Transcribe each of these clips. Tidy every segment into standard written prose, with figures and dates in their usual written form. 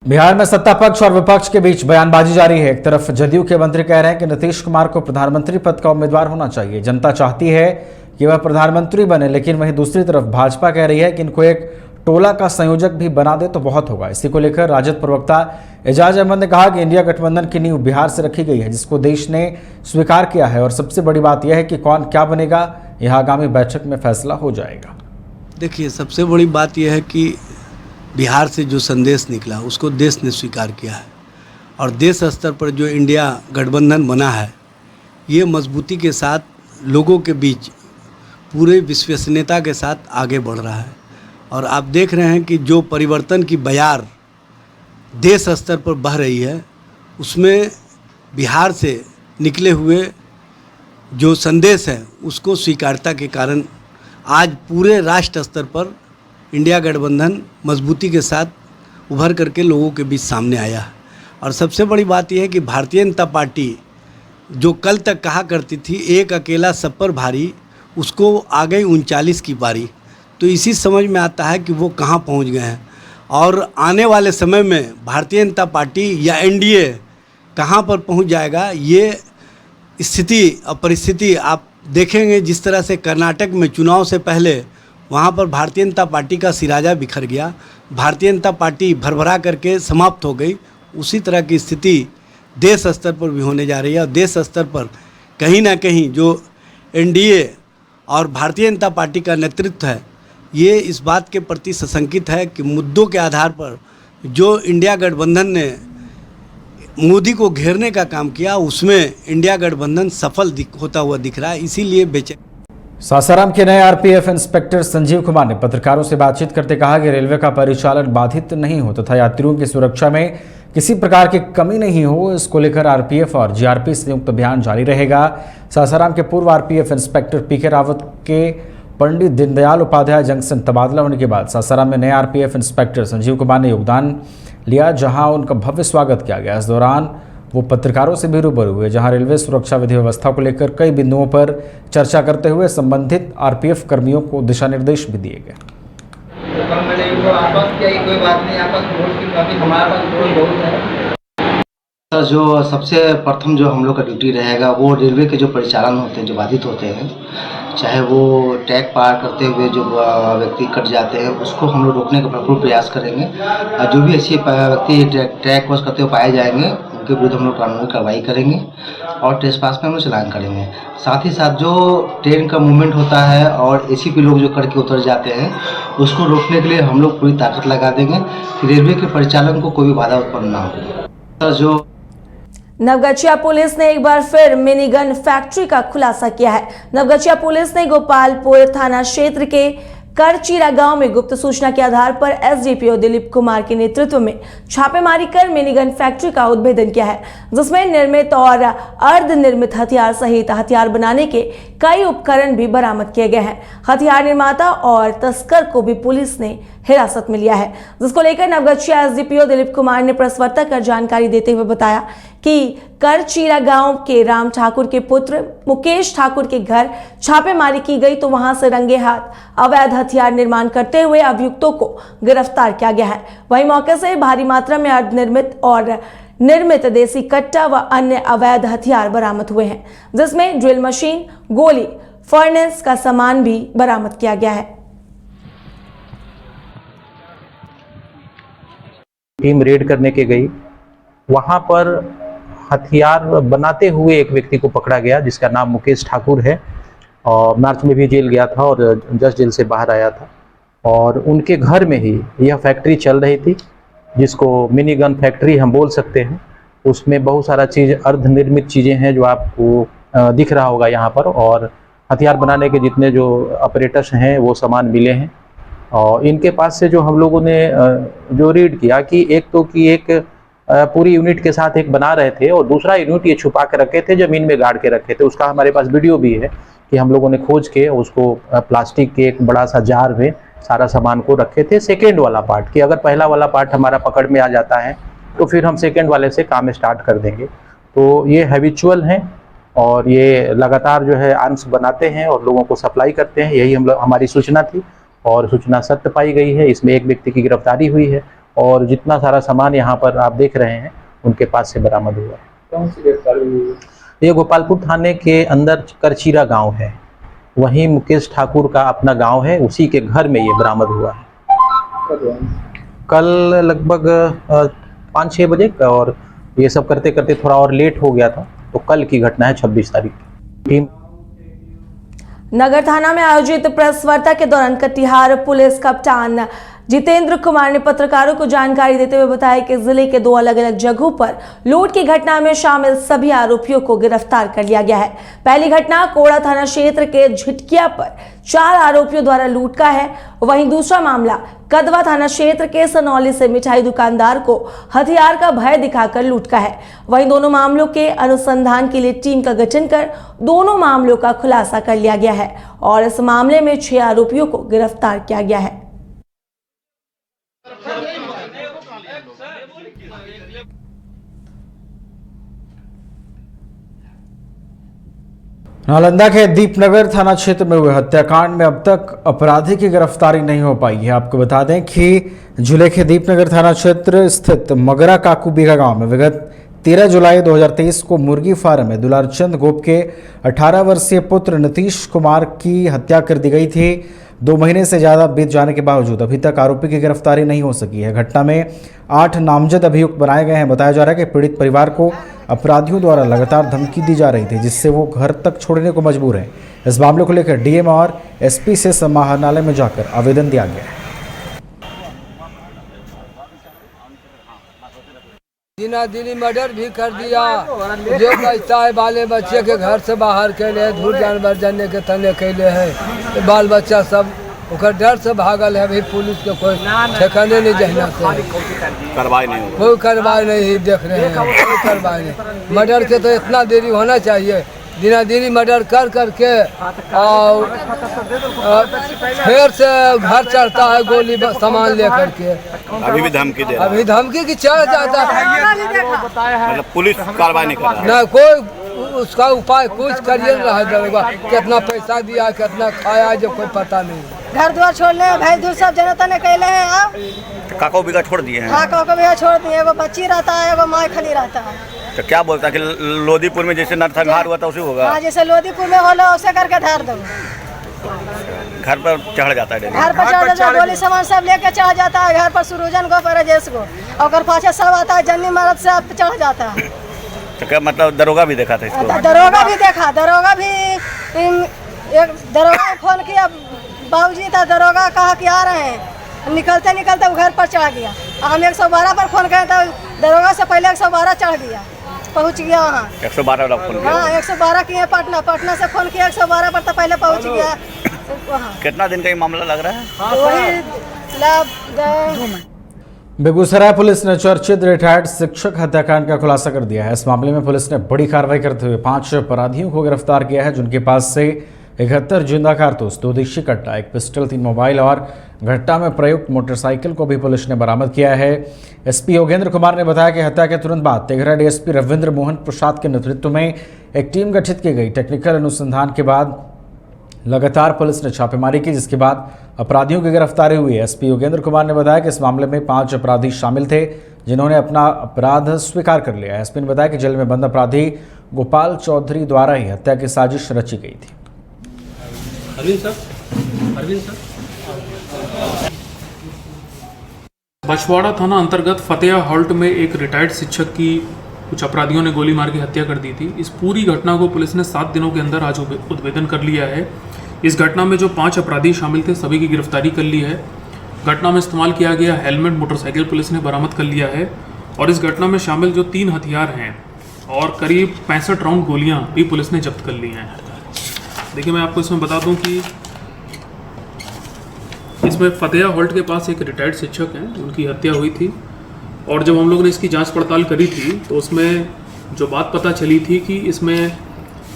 बिहार में सत्ता पक्ष और विपक्ष के बीच बयानबाजी जारी है। एक तरफ जदयू के मंत्री कह रहे हैं कि नीतीश कुमार को प्रधानमंत्री पद का उम्मीदवार होना चाहिए, जनता चाहती है कि वह प्रधानमंत्री बने, लेकिन वहीं दूसरी तरफ भाजपा कह रही है कि इनको एक टोला का संयोजक भी बना दे तो बहुत होगा। इसी को लेकर राजद प्रवक्ता एजाज अहमद ने कहा कि इंडिया गठबंधन की नींव बिहार से रखी गई है, जिसको देश ने स्वीकार किया है, और सबसे बड़ी बात यह है कि कौन क्या बनेगा यह आगामी बैठक में फैसला हो जाएगा। देखिए, सबसे बड़ी बात यह है कि बिहार से जो संदेश निकला उसको देश ने स्वीकार किया है, और देश स्तर पर जो इंडिया गठबंधन बना है ये मजबूती के साथ लोगों के बीच पूरे विश्वसनीयता के साथ आगे बढ़ रहा है। और आप देख रहे हैं कि जो परिवर्तन की बयार देश स्तर पर बह रही है उसमें बिहार से निकले हुए जो संदेश है उसको स्वीकारता के कारण आज पूरे राष्ट्र स्तर पर इंडिया गठबंधन मजबूती के साथ उभर करके लोगों के बीच सामने आया है। और सबसे बड़ी बात यह है कि भारतीय जनता पार्टी जो कल तक कहा करती थी एक अकेला सब पर भारी, उसको आ गई 39 की पारी। तो इसी समझ में आता है कि वो कहाँ पहुँच गए हैं, और आने वाले समय में भारतीय जनता पार्टी या एनडीए कहाँ पर पहुँच जाएगा ये स्थिति और परिस्थिति आप देखेंगे। जिस तरह से कर्नाटक में चुनाव से पहले वहाँ पर भारतीय जनता पार्टी का सिराजा बिखर गया, भारतीय जनता पार्टी भरभरा करके समाप्त हो गई, उसी तरह की स्थिति देश स्तर पर भी होने जा रही है। और देश स्तर पर कहीं ना कहीं जो एनडीए और भारतीय जनता पार्टी का नेतृत्व है ये इस बात के प्रति सशंकित है कि मुद्दों के आधार पर जो इंडिया गठबंधन ने मोदी को घेरने का काम किया उसमें इंडिया गठबंधन सफल होता हुआ दिख रहा है, इसीलिए बेचैन। सासाराम के नए आरपीएफ इंस्पेक्टर संजीव कुमार ने पत्रकारों से बातचीत करते कहा कि रेलवे का परिचालन बाधित नहीं हो तथा यात्रियों की सुरक्षा में किसी प्रकार की कमी नहीं हो, इसको लेकर आरपीएफ और जीआरपी संयुक्त अभियान जारी रहेगा। सासाराम के पूर्व आरपीएफ इंस्पेक्टर पीके रावत के पंडित दीनदयाल उपाध्याय जंक्शन तबादला होने के बाद सासाराम में नए आरपीएफ इंस्पेक्टर संजीव कुमार ने योगदान लिया, जहां उनका भव्य स्वागत किया गया। इस दौरान वो पत्रकारों से भी रूबरू हुए, जहां रेलवे सुरक्षा विधि व्यवस्था को लेकर कई बिंदुओं पर चर्चा करते हुए संबंधित आरपीएफ कर्मियों को दिशा निर्देश भी दिए गए। जो सबसे प्रथम जो हम लोग का ड्यूटी रहेगा वो रेलवे के जो परिचालन होते हैं जो बाधित होते हैं, चाहे वो ट्रैक पार करते हुए जो व्यक्ति कट जाते हैं उसको हम लोग रोकने का भरपूर प्रयास करेंगे। और जो भी ऐसे व्यक्ति ट्रैक क्रॉस करते हुए पाए जाएंगे उनके विरुद्ध हम लोग कानूनी कार्रवाई करेंगे और ट्रेसपास में हम लोग चालान करेंगे। साथ ही साथ जो ट्रेन का मूवमेंट होता है और एसी पे लोग जो करके उतर जाते हैं उसको रोकने के लिए हम लोग पूरी ताकत लगा देंगे कि रेलवे के परिचालन को कोई भी बाधा उत्पन्न ना हो। जो नवगछिया पुलिस ने एक बार फिर मिनी गन फैक्ट्री का खुलासा किया है। नवगछिया पुलिस ने गोपालपुर थाना क्षेत्र के करचीरा गांव में गुप्त सूचना के आधार पर एसडीपीओ दिलीप कुमार के नेतृत्व में छापेमारी कर मिनी गन फैक्ट्री का उद्भेदन किया है, जिसमें निर्मित और अर्धनिर्मित हथियार सहित हथियार बनाने के कई उपकरण भी बरामद किए गए हैं। हथियार निर्माता और तस्कर को भी पुलिस ने हिरासत में लिया है, जिसको लेकर नवगछिया एसडीपीओ दिलीप कुमार ने प्रेस वार्ता कर जानकारी देते हुए बताया कि करचीरा गांव के राम ठाकुर के पुत्र मुकेश ठाकुर के घर छापेमारी की गई तो वहां से रंगे हाथ अवैध हथियार निर्माण करते हुए अभियुक्तों को गिरफ्तार किया गया है। वहीं मौके से भारी मात्रा में अर्धनिर्मित और निर्मित देसी कट्टा व अन्य अवैध हथियार बरामद हुए हैं, जिसमें ड्रिल मशीन, गोली, फर्नेस का सामान भी बरामद किया गया है। टीम रेड करने के गई, वहां पर हथियार बनाते हुए एक व्यक्ति को पकड़ा गया जिसका नाम मुकेश ठाकुर है, और मार्च में भी जेल गया था और जस्ट जेल से बाहर आया था। और उनके घर में ही यह फैक्ट्री चल रही थी जिसको मिनी गन फैक्ट्री हम बोल सकते हैं। उसमें बहुत सारा चीज़ अर्धनिर्मित चीज़ें हैं जो आपको दिख रहा होगा यहाँ पर, और हथियार बनाने के जितने जो ऑपरेटर्स हैं वो सामान मिले हैं। और इनके पास से जो हम लोगों ने जो रीड किया कि एक पूरी यूनिट के साथ एक बना रहे थे और दूसरा यूनिट ये छुपा के रखे थे, जमीन में गाड़ के रखे थे। उसका हमारे पास वीडियो भी है कि हम लोगों ने खोज के उसको प्लास्टिक के एक बड़ा सा जार में सारा सामान को रखे थे। सेकेंड वाला पार्ट कि अगर पहला वाला पार्ट हमारा पकड़ में आ जाता है तो फिर हम सेकेंड वाले से काम स्टार्ट कर देंगे। तो ये हैबिचुअल हैं और ये लगातार जो है आर्म्स बनाते हैं और लोगों को सप्लाई करते हैं। यही हमारी सूचना थी और सूचना सत्य पाई गई है। इसमें एक व्यक्ति की गिरफ्तारी हुई है और जितना सारा सामान यहाँ पर आप देख रहे हैं उनके पास से बरामद हुआ है। कौन सी गिरफ्तारी हुई है? ये गोपालपुर थाने के अंदर करचीरा गांव है, वहीं मुकेश ठाकुर का अपना गांव है, उसी के घर में ये बरामद हुआ है कब हुआ? कल लगभग 5-6 बजे। और ये सब करते करते थोड़ा और लेट हो गया था, तो कल की घटना है 26 तारीख की। टीम नगर थाना में आयोजित प्रेस वार्ता के दौरान कटिहार पुलिस कप्तान जितेंद्र कुमार ने पत्रकारों को जानकारी देते हुए बताया कि जिले के 2 अलग अलग जगहों पर लूट की घटना में शामिल सभी आरोपियों को गिरफ्तार कर लिया गया है। पहली घटना कोड़ा थाना क्षेत्र के झिटकिया पर 4 आरोपियों द्वारा लूट का है, वहीं दूसरा मामला कदवा थाना क्षेत्र के सनौली से मिठाई दुकानदार को हथियार का भय दिखाकर लूट का है। वहीं दोनों मामलों के अनुसंधान के लिए टीम का गठन कर दोनों मामलों का खुलासा कर लिया गया है और इस मामले में 6 आरोपियों को गिरफ्तार किया गया है। नालंदा के दीपनगर थाना क्षेत्र में हुए हत्याकांड में अब तक अपराधी की गिरफ्तारी नहीं हो पाई है। आपको बता दें कि जिले के दीपनगर थाना क्षेत्र स्थित मगरा काकू बीघा गांव में विगत 13 जुलाई 2023 को मुर्गी फार्म में दुलारचंद गोप के 18 वर्षीय पुत्र नीतीश कुमार की हत्या कर दी गई थी। 2 महीने से ज़्यादा बीत जाने के बावजूद अभी तक आरोपी की गिरफ्तारी नहीं हो सकी है। घटना में 8 नामजद अभियुक्त बनाए गए हैं। बताया जा रहा है कि पीड़ित परिवार को अपराधियों द्वारा लगातार धमकी दी जा रही थी, जिससे वो घर तक छोड़ने को मजबूर हैं। इस मामले को लेकर डीएम और एसपी से समाहरणालय में जाकर आवेदन दिया गया है। दिनादिनी मर्डर भी कर दिया, जो बचता है बाले बच्चे के घर से बाहर के लिए धूल जानवर जानने के तने के लिए है, बाल बच्चा सब ओकर डर से भागल है। अभी पुलिस के कोई ठिकाने नहीं जहना से कोई कार्रवाई नहीं देख रहे हैं, कोई कार्रवाई नहीं। मर्डर के तो इतना देरी होना चाहिए, दिनादिनी मर्डर कर करके और फिर से घर चढ़ता है गोली सामान लेकर के। अभी भी धमकी दे रहा है। अभी धमकी की चढ़ जाता है, मतलब पुलिस कार्रवाई नहीं कर रहा है। ना कोई उसका उपाय कुछ करिए रहा दरोगा, कितना पैसा दिया कितना खाया जो कोई पता नहीं। घर द्वार छोड़ने भाई दूर सब जनता ने कहले हैं। अब काको बीघा छोड़ दिए हैं। काको को भी छोड़ दिए, एगो बच्ची रहता है, एगो माँ खाली रहता है। तो क्या बोलता है कि लोधीपुर में जैसे नरसंहार हुआ था उसी होगा? हाँ, जैसे लोधीपुर में होला वैसे करके धार दो। घर पर चढ़ जाता है, घर पर चढ़ जाता है, गोली सामान सब लेके चढ़ जाता है घर पर। सुरुजन को राजेश को और पाछे सब आता है, जन्नी मरद से अब चढ़ जाता है। तो क्या मतलब दरोगा भी देखा था इसको? दरोगा भी देखा, दरोगा भी एक दरोगा फोन किया, बाबूजी था, दरोगा कहा कि आ रहे हैं। निकलते निकलते वो घर पर चढ़ गया। हम 112 पर फोन किया तो दरोगा से पहले 112 चढ़ गया, पहुंच गया वहाँ। 112 वाला फोन किया? हाँ, 112 किए पटना, पटना से फोन किया 112 पर तो पहले पहुंच गया वहाँ। कितना दिन का ये मामला लग रहा है? वही बेगूसराय पुलिस ने चर्चित रिटायर्ड शिक्षक हत्याकांड का खुलासा कर दिया है। इस मामले में पुलिस ने बड़ी कार्रवाई करते हुए 5 अपराधियों को गिरफ्तार किया है, जिनके पास से 71 जिंदा कारतूस, 2 देशी कट्टा, 1 पिस्टल, 3 मोबाइल और घटना में प्रयुक्त मोटरसाइकिल को भी पुलिस ने बरामद किया है। एसपी योगेंद्र कुमार ने बताया कि हत्या के तुरंत बाद तेघरा डीएसपी रविंद्र मोहन प्रसाद के नेतृत्व में एक टीम गठित की गई। टेक्निकल अनुसंधान के बाद लगातार पुलिस ने छापेमारी की, जिसके बाद अपराधियों की गिरफ्तारी हुई है। एसपी योगेंद्र कुमार ने बताया कि इस मामले में 5 अपराधी शामिल थे, जिन्होंने अपना अपराध स्वीकार कर लिया है। एसपी ने बताया कि जेल में बंद अपराधी गोपाल चौधरी द्वारा ही हत्या की साजिश रची गई थी। बछवाड़ा थाना अंतर्गत फतेहा हॉल्ट में एक रिटायर्ड शिक्षक की कुछ अपराधियों ने गोली मार के हत्या कर दी थी। इस पूरी घटना को पुलिस ने 7 दिनों के अंदर आज उद्भेदन कर लिया है। इस घटना में जो 5 अपराधी शामिल थे, सभी की गिरफ्तारी कर ली है। घटना में इस्तेमाल किया गया हेलमेट, मोटरसाइकिल पुलिस ने बरामद कर लिया है और इस घटना में शामिल जो 3 हथियार हैं और करीब 65 राउंड गोलियां भी पुलिस ने जब्त कर ली हैं। देखिए, मैं आपको इसमें बता दूं कि इसमें फतेहा हॉल्ट के पास एक रिटायर्ड शिक्षक हैं, उनकी हत्या हुई थी और जब हम लोग ने इसकी जांच पड़ताल करी थी तो उसमें जो बात पता चली थी कि इसमें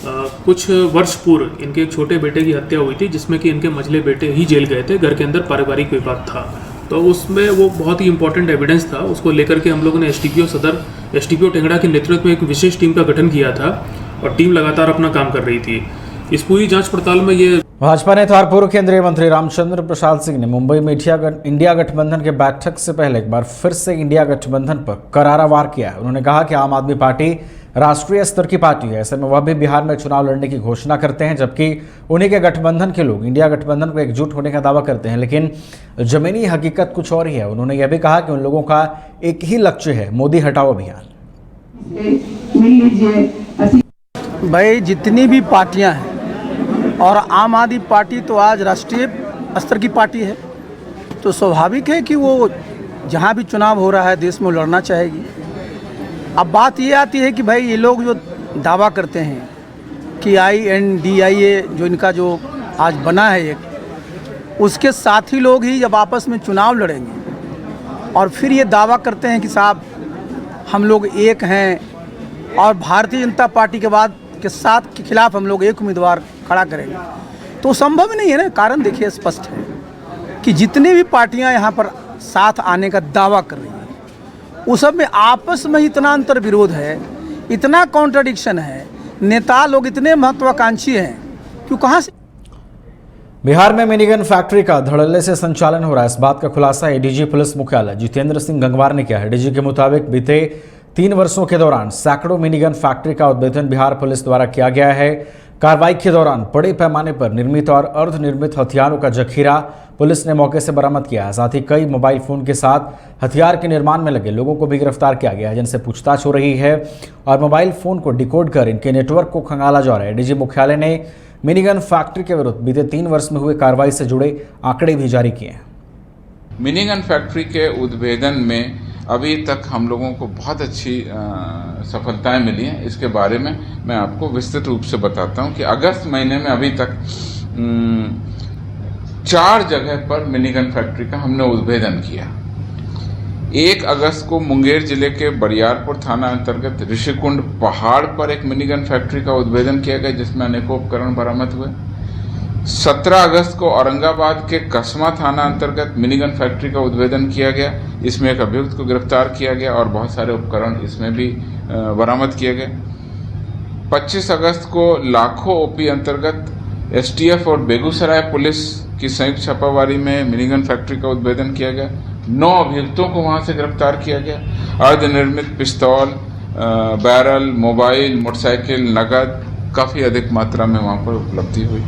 कुछ वर्ष पूर्व इनके एक छोटे बेटे की हत्या हुई थी, जिसमें कि इनके मझले बेटे ही जेल गए थे। घर के अंदर पारिवारिक विवाद था, तो उसमें वो बहुत ही इंपॉर्टेंट एविडेंस था। उसको लेकर के हम लोगों ने एसडीपीओ टेंगड़ा के नेतृत्व में एक विशेष टीम का गठन किया था और टीम लगातार अपना काम कर रही थी। इस पूरी जांच पड़ताल में ये भाजपा ने पूर्व केंद्रीय मंत्री रामचंद्र प्रसाद सिंह ने मुंबई में इंडिया गठबंधन के बैठक से पहले एक बार फिर से इंडिया गठबंधन पर करारा वार किया है। उन्होंने कहा कि आम आदमी पार्टी राष्ट्रीय स्तर की पार्टी है, ऐसे में वह भी बिहार में चुनाव लड़ने की घोषणा करते हैं, जबकि उन्हीं के गठबंधन के लोग इंडिया गठबंधन को एकजुट होने का दावा करते हैं, लेकिन जमीनी हकीकत कुछ और ही है। उन्होंने यह भी कहा कि उन लोगों का एक ही लक्ष्य है, मोदी हटाओ अभियान। भाई जितनी भी पार्टियां हैं और आम आदमी पार्टी तो आज राष्ट्रीय स्तर की पार्टी है, तो स्वाभाविक है कि वो जहां भी चुनाव हो रहा है देश में लड़ना चाहेगी। अब बात ये आती है कि भाई ये लोग जो दावा करते हैं कि INDIA जो इनका जो आज बना है एक, उसके साथी लोग ही जब आपस में चुनाव लड़ेंगे और फिर ये दावा करते हैं कि साहब हम लोग एक हैं और भारतीय जनता पार्टी के साथ के खिलाफ हम लोग एक उम्मीदवार खड़ा करेंगे, तो संभव नहीं है ना। कारण देखिए स्पष्ट है कि जितनी भी पार्टियां यहाँ पर साथ आने का दावा कर रही हैं उस सब में आपस में इतना अंतर विरोध है, इतना कॉन्ट्रडिक्शन है, नेता लोग इतने महत्वाकांक्षी हैं कि कहाँ से। बिहार में मिनीगन फैक्ट्री का धड़ल्ले से संचालन हो रहा है, इस बात का खुलासा एडीजी पुलिस मुख्यालय जितेंद्र सिंह गंगवार ने किया है। डीजी के मुताबिक बीते 3 वर्षों के दौरान सैकड़ों मिनीगन फैक्ट्री का उद्भेदन बिहार पुलिस द्वारा किया गया है। कार्रवाई के दौरान बड़े पैमाने पर निर्मित और अर्धनिर्मित हथियारों का जखीरा पुलिस ने मौके से बरामद किया है। साथ ही कई मोबाइल फोन के साथ हथियार के निर्माण में लगे लोगों को भी गिरफ्तार किया गया है, जिनसे पूछताछ हो रही है और मोबाइल फोन को डिकोड कर इनके नेटवर्क को खंगाला जा रहा है। डीजी मुख्यालय ने मिनीगन फैक्ट्री के विरुद्ध बीते 3 वर्ष में हुए कार्रवाई से जुड़े आंकड़े भी जारी किए हैं। मिनीगन फैक्ट्री के उद्भेदन में अभी तक हम लोगों को बहुत अच्छी सफलताएं मिली हैं। इसके बारे में मैं आपको विस्तृत रूप से बताता हूं कि अगस्त महीने में अभी तक 4 जगह पर मिनीगन फैक्ट्री का हमने उद्भेदन किया। 1 अगस्त को मुंगेर जिले के बरियारपुर थाना अंतर्गत ऋषिकुंड पहाड़ पर एक मिनीगन फैक्ट्री का उद्भेदन किया गया, जिसमें अनेकों उपकरण बरामद हुए। 17 अगस्त को औरंगाबाद के कसमा थाना अंतर्गत मिनीगन फैक्ट्री का उद्भेदन किया गया, इसमें एक अभियुक्त को गिरफ्तार किया गया और बहुत सारे उपकरण इसमें भी बरामद किए गए। 25 अगस्त को लाखों ओपी अंतर्गत STF और बेगूसराय पुलिस की संयुक्त छापामारी में मिनीगन फैक्ट्री का उद्भेदन किया गया। 9 अभियुक्तों को वहां से गिरफ्तार किया गया। अर्धनिर्मित पिस्तौल, बैरल, मोबाइल, मोटरसाइकिल, नकद काफ़ी अधिक मात्रा में वहां पर उपलब्धि हुई।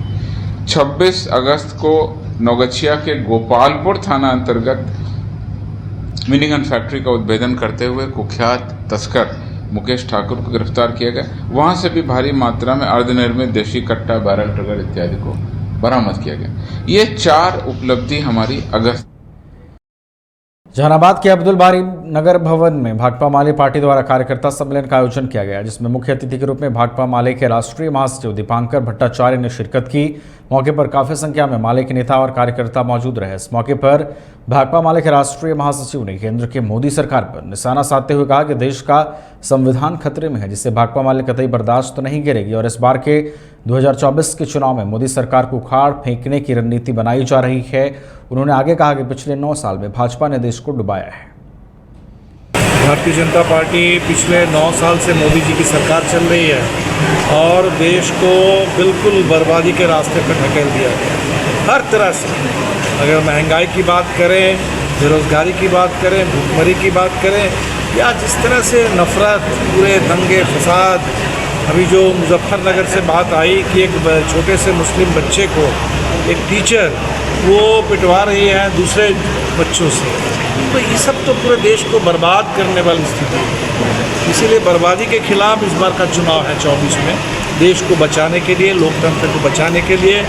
26 अगस्त को नौगछिया के गोपालपुर थाना अंतर्गत मिनीगन फैक्ट्री का उद्भेदन करते हुए कुख्यात तस्कर मुकेश ठाकुर को गिरफ्तार किया गया। वहां से भी भारी मात्रा में अर्धनिर्मित देशी कट्टा, बैरल, ट्रिगर इत्यादि को बरामद किया गया। ये 4 उपलब्धि हमारी अगस्त। जहानाबाद के अब्दुल बारी नगर भवन में भाकपा माले पार्टी द्वारा कार्यकर्ता सम्मेलन का आयोजन किया गया, जिसमें मुख्य अतिथि के रूप में भाकपा माले के राष्ट्रीय महासचिव दीपांकर भट्टाचार्य ने शिरकत की। मौके पर काफी संख्या में माले के नेता और कार्यकर्ता मौजूद रहे। इस मौके पर भाकपा माले के राष्ट्रीय महासचिव ने केंद्र की मोदी सरकार पर निशाना साधते हुए कहा कि देश का संविधान खतरे में है, जिससे भाकपा माले कतई बर्दाश्त नहीं करेगी और इस बार के 2024 के चुनाव में मोदी सरकार को उखाड़ फेंकने की रणनीति बनाई जा रही है। उन्होंने आगे कहा कि पिछले 9 साल में भाजपा ने देश को डुबाया है। भारतीय जनता पार्टी पिछले 9 साल से मोदी जी की सरकार चल रही है और देश को बिल्कुल बर्बादी के रास्ते पर ढकेल दिया गया हर तरह से। अगर महंगाई की बात करें, बेरोजगारी की बात करें, भूखमरी की बात करें, या जिस तरह से नफरत, पूरे दंगे फसाद। अभी जो मुजफ्फरनगर से बात आई कि एक छोटे से मुस्लिम बच्चे को एक टीचर वो पिटवा रही है दूसरे बच्चों से, तो ये सब तो पूरे देश को बर्बाद करने वाली स्थिति है। इसीलिए बर्बादी के खिलाफ इस बार का चुनाव है 24 में, देश को बचाने के लिए, लोकतंत्र को बचाने के लिए।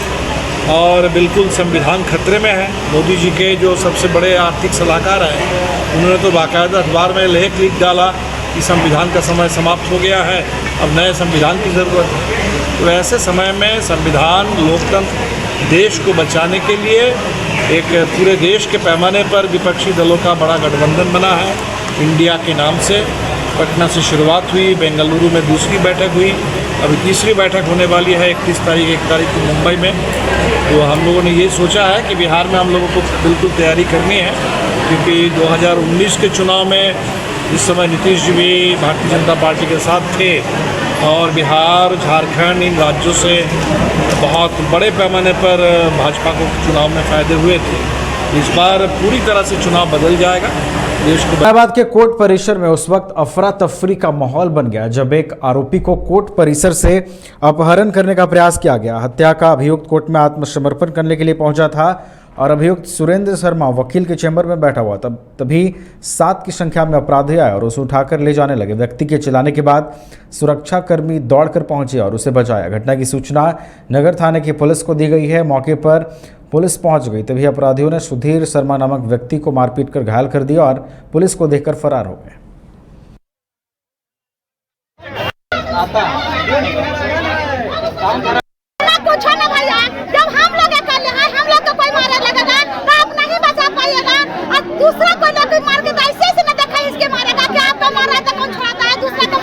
और बिल्कुल संविधान खतरे में है। मोदी जी के जो सबसे बड़े आर्थिक सलाहकार हैं, उन्होंने तो बाकायदा अखबार में लेख लिख डाला कि संविधान का समय समाप्त हो गया है, अब नए संविधान की ज़रूरत है। तो ऐसे समय में संविधान, लोकतंत्र, देश को बचाने के लिए एक पूरे देश के पैमाने पर विपक्षी दलों का बड़ा गठबंधन बना है। इंडिया के नाम से पटना से शुरुआत हुई, बेंगलुरु में दूसरी बैठक हुई, अभी तीसरी बैठक होने वाली है 31 तारीख 1 तारीख को मुंबई में। तो हम लोगों ने ये सोचा है कि बिहार में हम लोगों को बिल्कुल तैयारी करनी है, क्योंकि 2019 के चुनाव में जिस समय नीतीश जी भी भारतीय जनता पार्टी के साथ थे और बिहार, झारखंड इन राज्यों से बहुत बड़े पैमाने पर भाजपा को चुनाव में फायदे हुए थे। इस बार पूरी तरह से चुनाव बदल जाएगा। देश को इलाहाबाद के कोर्ट परिसर में उस वक्त अफरा तफरी का माहौल बन गया जब एक आरोपी को कोर्ट परिसर से अपहरण करने का प्रयास किया गया। हत्या का अभियुक्त कोर्ट में आत्मसमर्पण करने के लिए पहुंचा था और अभियुक्त सुरेंद्र शर्मा वकील के चैम्बर में बैठा हुआ तभी 7 की संख्या में अपराधी आए और उसे उठाकर ले जाने लगे। व्यक्ति के चिल्लाने के बाद सुरक्षाकर्मी दौड़कर पहुंचे और उसे बचाया। घटना की सूचना नगर थाने की पुलिस को दी गई है। मौके पर पुलिस पहुंच गई तभी अपराधियों ने सुधीर शर्मा नामक व्यक्ति को मारपीट कर घायल कर दिया और पुलिस को देखकर फरार हो गए।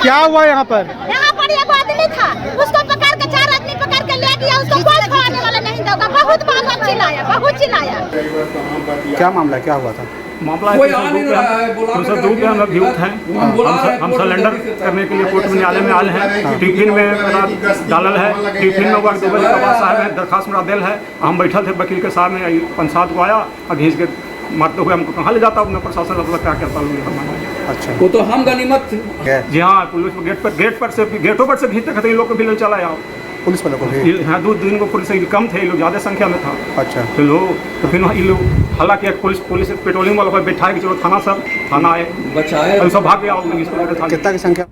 क्या हुआ यहाँ पर? यहाँ पर एक आदमी था, उसको पकड़ के 4 आदमी पकड़ के ले गया, उसको कोई खाने वाला नहीं था। बहुत बार चिल्लाया, बहुत चिल्लाया। क्या मामला, क्या हुआ था? मामला है 302 पे हम अभियुक्त हैं। हम सरेंडर करने के लिए कोर्ट में न्यायालय में आए हैं। टिफिन में मेरा डालल है, टिफिन में 2 बजे के बाद साहब है दरखास्त मेरा दिल है। हम बैठल थे वकील के सामने, पंचायत को आया और घींच के मारते हुए हमको कहाँ ले जाता अपने प्रशासन मतलब क्या करता हूँ। अच्छा, वो तो हम गनीमत जी हाँ, पुलिस गेटों पर से घींचते थे, लोग को भी ले चला यहाँ पुलिस वालों को भी। हाँ, 2 दिन को पुलिस कम थे, लोग ज़्यादा संख्या में था। अच्छा, तो फिर ये लोग हालांकि पुलिस पेट्रोलिंग वालों को बैठाए कि चलो थाना आए, बचाए, सब भाग गया। कितना की संख्या?